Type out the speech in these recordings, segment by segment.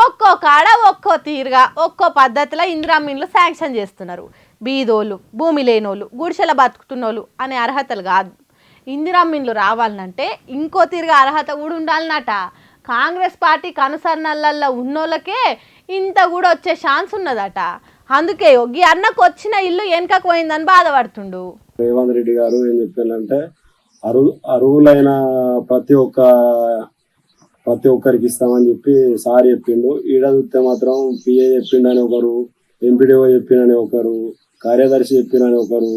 ఒక్కో కాడ ఒక్కో తీరుగా ఒక్కో పద్ధతిలో ఇందిరమ్మ ఇండ్లు శాంక్షన్ చేస్తున్నారు. బీదోళ్ళు, భూమి లేనోళ్ళు, గుడిసెల బతుకుతున్నోళ్ళు అనే అర్హతలు కాదు. ఇందిరమ్మ ఇండ్లు రావాలంటే ఇంకో తీరుగా అర్హత కూడా ఉండాలన్నట. కాంగ్రెస్ పార్టీ కనుసరణలల్లో ఉన్నోళ్ళకే ఇంత కూడా వచ్చే ఛాన్స్ ఉన్నదట. అందుకే ఈ అన్నకు వచ్చిన ఇల్లు వెనకకు పోయిందని బాధపడుతుండు. రేవంత్ రెడ్డి గారు ఏం చెప్పారంటే అరువులైన ప్రతి ఒక్కరికి ఇస్తామని చెప్పి సార్ చెప్పిండు. ఈడ చూస్తే మాత్రం పిఏ చెప్పిండని ఒకరు, ఎంపీడీఓ చెప్పిండని ఒకరు, కార్యదర్శి చెప్పిండని ఒకరు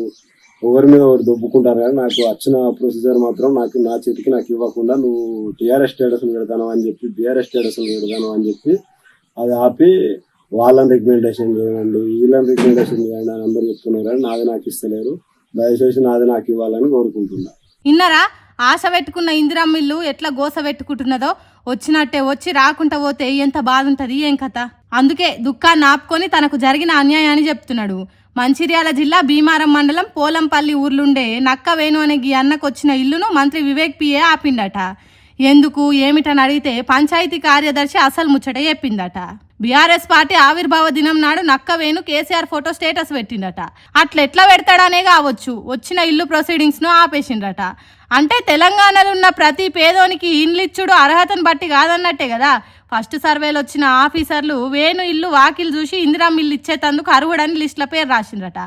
మీద ఒకరు దొబ్బుకుంటారు. కానీ నాకు వచ్చిన ప్రొసీజర్ మాత్రం నా చేతికి నాకు ఇవ్వకుండా నువ్వు టీఆర్ఎస్ స్టేటస్ పెడతాను అని చెప్పి, బీఆర్ఎస్ స్టేటస్ పెడతాను అని చెప్పి అది ఆపి వాళ్ళని రికమెండేషన్ చేయండి, వీళ్ళని రికమెండేషన్ చేయండి అని అందరు చెప్తున్నారు. కానీ నాది నాకు ఇస్తలేరు. దయచేసి నాది నాకు ఇవ్వాలని కోరుకుంటున్నా. ఇన్నరా ఆశ పెట్టుకున్న ఇందిరమ్మ ఇల్లు ఎట్లా గోస పెట్టుకుంటున్నదో, వచ్చినట్టే వచ్చి రాకుండా పోతే ఎంత బాధ ఉంటుంది ఏం కథ. అందుకే దుఃఖాన్ని ఆపుకొని తనకు జరిగిన అన్యాయాన్ని చెప్తున్నాడు. మంచిర్యాల జిల్లా భీమారం మండలం పోలంపల్లి ఊర్లుండే నక్క వేణు అనే గీ అన్నకు వచ్చిన ఇల్లును మంత్రి వివేక్ పిఏ ఆపిండట. ఎందుకు ఏమిటని అడిగితే పంచాయతీ కార్యదర్శి అసలు ముచ్చట చెప్పిందట. బీఆర్ఎస్ పార్టీ ఆవిర్భావ దినం నాడు నక్క వేణు కేసీఆర్ ఫోటో స్టేటస్ పెట్టిండట. అట్లెట్లా పెడతాడనే కావచ్చు వచ్చిన ఇల్లు ప్రొసీడింగ్స్ ను ఆపేసిండ్రట. అంటే తెలంగాణలో ఉన్న ప్రతి పేదోనికి ఇండ్లిచ్చుడు అర్హతను బట్టి కాదన్నట్టే కదా. ఫస్ట్ సర్వేలు వచ్చిన ఆఫీసర్లు వేణు ఇల్లు వాకిలు చూసి ఇందిరమ్మ ఇల్లు ఇచ్చేతందుకు అర్హుడని లిస్టుల పేరు రాసిండ్రట.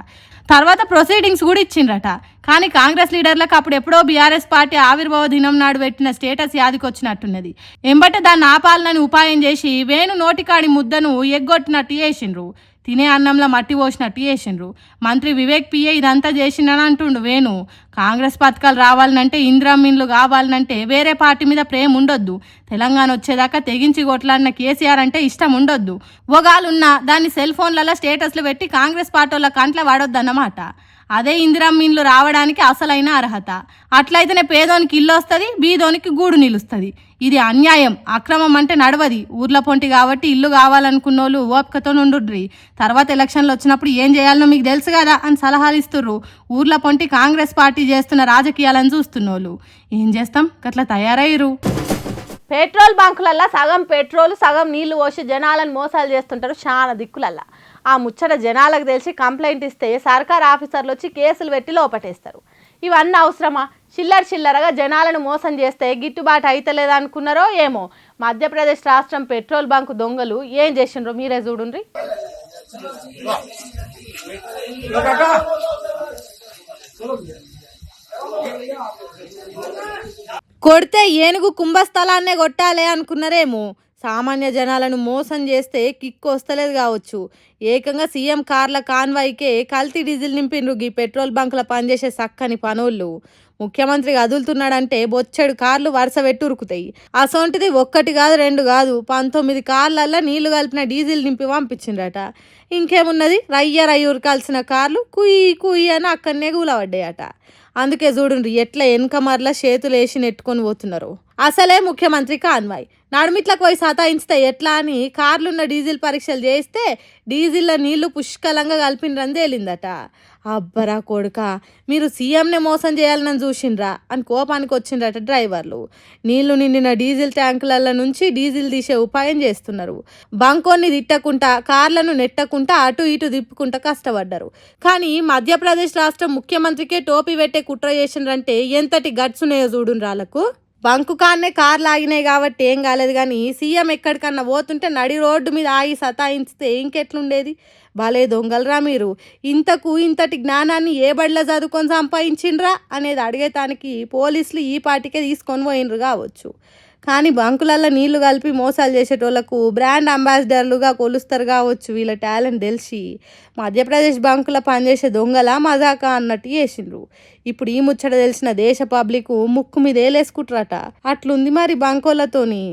తర్వాత ప్రొసీడింగ్స్ కూడా ఇచ్చిండ్రట. కానీ కాంగ్రెస్ లీడర్లకు అప్పుడు ఎప్పుడో బీఆర్ఎస్ పార్టీ ఆవిర్భావ దినం నాడు పెట్టిన స్టేటస్ యాదికొచ్చినట్టున్నది. ఎంబటే దాన్ని ఆపాలని ఉపాయం చేసి వేణు నోటికాడి ముద్దను ఎగ్గొట్టినట్టు చేసిండ్రు. తినే అన్నంలో మట్టి పోసినట్టు చేసిండ్రు. మంత్రి వివేక్ పిఏ ఇదంతా చేసిండని అంటుండు వేణు. కాంగ్రెస్ పథకాలు రావాలనంటే, ఇందిరమ్మ ఇండ్లు కావాలనంటే వేరే పార్టీ మీద ప్రేమ ఉండొద్దు. తెలంగాణ వచ్చేదాకా తెగించి కొట్లాడిన కేసీఆర్ అంటే ఇష్టం ఉండొద్దు. ఒగాలున్నా దాన్ని సెల్ ఫోన్లలో స్టేటస్లు పెట్టి కాంగ్రెస్ పార్టీ వాళ్ళ కంట్ల వాడొద్దన్నమాట. అదే ఇందిరమ్మ ఇండ్లు రావడానికి అసలైన అర్హత. అట్లయితేనే పేదోనికి ఇల్లు వస్తుంది, బీదోనికి గూడు నిలుస్తుంది. ఇది అన్యాయం, అక్రమం అంటే నడవది. ఊర్ల పొంటి కాబట్టి ఇల్లు కావాలనుకున్నోళ్ళు ఓపికతో నుండుర్రి. తర్వాత ఎలక్షన్లు వచ్చినప్పుడు ఏం చేయాలనో మీకు తెలుసు కదా అని సలహాలు ఇస్తుర్రు. ఊర్ల పొంటి కాంగ్రెస్ పార్టీ చేస్తున్న రాజకీయాలను చూస్తున్నోళ్ళు. ఏం చేస్తాం, గట్లా తయారయ్యారు. పెట్రోల్ బంకులల్లో సగం పెట్రోల్ సగం నీళ్లు పోసి జనాలను మోసాలు చేస్తుంటారు చాలా దిక్కులల్లా. ఆ ముచ్చట జనాలకు తెలిసి కంప్లైంట్ ఇస్తే సర్కార్ ఆఫీసర్లు వచ్చి కేసులు పెట్టి లోపటేస్తారు. ఇవన్నీ అవసరమా? చిల్లరగా జనాలను మోసం చేస్తే గిట్టుబాటు అయితలేదు అనుకున్నారో ఏమో. మధ్యప్రదేశ్ రాష్ట్రం పెట్రోల్ బంకు దొంగలు ఏం చేసిండ్రో మీరే చూడండి. కొడితే ఏనుగు కుంభస్థలాన్నే కొట్టాలే అనుకున్నారేమో. సామాన్య జనాలను మోసం చేస్తే కిక్కు వస్తలేదు కావచ్చు. ఏకంగా సీఎం కార్ల కాన్వాయ్కే కల్తీ డీజిల్ నింపిండ్రు ఈ పెట్రోల్ బంకుల పనిచేసే సక్కని పనోళ్ళు. ముఖ్యమంత్రి కదులుతున్నాడంటే బొచ్చెడు కార్లు వరుస పెట్టి ఉరుకుతాయి. అసొంటిది ఒక్కటి కాదు, రెండు కాదు, 19 కార్లల్లో నీళ్లు కలిపిన డీజిల్ నింపి పంపించిండ్రట. ఇంకేమున్నది, రయ్య ఉరకాల్సిన కార్లు కుయ్యి అని అక్కడనే కూలబడ్డాయట. అందుకే చూడండి ఎట్లా వెనక మరలా చేతులు వేసి నెట్టుకొని పోతున్నారు. అసలే ముఖ్యమంత్రి కాన్వాయ్ నడుమిట్లకు పోయి సతాయించితే ఎట్లా అని కార్లున్న డీజిల్ పరీక్షలు చేయిస్తే డీజిల్లో నీళ్లు పుష్కలంగా కలిపినరని తేలిందట. అబ్బరా కొడుక, మీరు సీఎంనే మోసం చేయాలని చూసిండ్రా అని కోపానికి వచ్చిండ్రట డ్రైవర్లు. నీళ్లు నిండిన డీజిల్ ట్యాంకుల నుంచి డీజిల్ తీసే ఉపాయం చేస్తున్నారు. బంకోన్ని తిట్టకుండా, కార్లను నెట్టకుండా అటు ఇటు తిప్పుకుంటా కష్టపడ్డారు. కానీ మధ్యప్రదేశ్ రాష్ట్రం ముఖ్యమంత్రికే టోపీ పెట్టే కుట్ర చేసిండ్రంటే ఎంతటి గట్స్ ఉన్నాయో చూడుండ్రు వాళ్ళకు. బంకు కాన్నే కార్లు ఆగినాయి కాబట్టి ఏం కాలేదు, కానీ సీఎం ఎక్కడికన్నా పోతుంటే నడి రోడ్డు మీద ఆగి సతాయించితే ఇంకెట్లుండేది. భలే దొంగలరా మీరు. ఇంతటి జ్ఞానాన్ని ఏ బడిలో చదువుకొని సంపాదించిండ్రా అనేది అడిగేటానికి పోలీసులు ఈ పార్టీకే తీసుకొని పోయినరు కావచ్చు. కానీ బంకులల్లో నీళ్లు కలిపి మోసాలు చేసేటోళ్లకు బ్రాండ్ అంబాసిడర్లుగా కొలుస్తారు కావచ్చు. వీళ్ళ టాలెంట్ తెలిసి మధ్యప్రదేశ్ బంకుల పనిచేసే దొంగల మజాకా అన్నట్టు చేసిండ్రు. ఇప్పుడు ఈ ముచ్చట తెలిసిన దేశ పబ్లిక్ ముక్కు మీద ఏలేసుకుంటారట. అట్లుంది మరి బంకోళ్ళతోని.